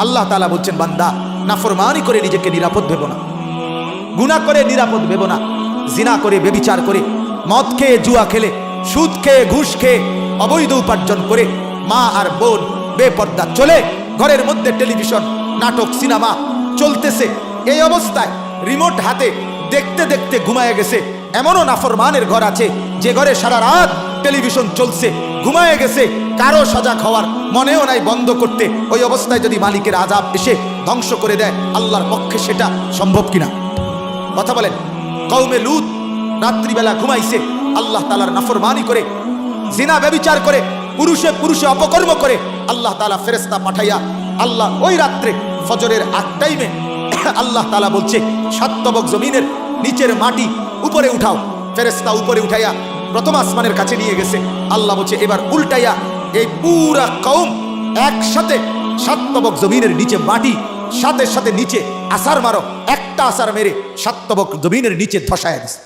আল্লাহ তাআলা বলছেন, বান্দা নাফরমানি করে নিজেকে নিরাপদ ভেবো না, গুনাহ করে নিরাপদ ভেবো না, জিনা করে, বেবিচার করে, মদ খেয়ে, জুয়া খেলে, সুদ খেয়ে, ঘুষ খেয়ে, অবৈধ উপার্জন করে, মা আর বোন বেপর্দা চলে, ঘরের মধ্যে টেলিভিশন, নাটক, সিনেমা চলতেছে, এই অবস্থায় রিমোট হাতে দেখতে দেখতে ঘুমায় গেছে। এমনও নাফরমানের ঘর আছে যে ঘরে সারা রাত টেলিভিশন চলছে, ঘুমায় গেছে, কারো সজাগ হওয়ার মনেও নাই বন্ধ করতে। ওই অবস্থায় যদি মালিকের আযাব এসে ধ্বংস করে দেয়, আল্লাহর পক্ষে সেটা সম্ভব কিনা? কথা বলেন। কওমে লূত রাত্রিবেলা ঘুমাইছে, আল্লাহ তাআলার নাফরমানি করে, জিনা ব্যভিচার করে, পুরুষে পুরুষে অপকর্ম করে, আল্লাহ তাআলা ফেরেশতা পাঠাইয়া, আল্লাহ ওই রাত্রে ফজরের আগ টাইমে আল্লাহ তাআলা বলছে, 7 তবক জমিনের নিচের মাটি উপরে উঠাও। ফেরেশতা উপরে উঠাইয়া প্রথম আসমানের কাছে নিয়ে গেছে। আল্লাহ বলছে, এবার উল্টাইয়া এই পুরা কওম একসাথে 7 তবক জমিনের নিচে মাটি, সাথে সাথে নিচে আসার মারো, একটা আসার মেরে 7 তবক জমিনের নিচে ধসায় দিছে।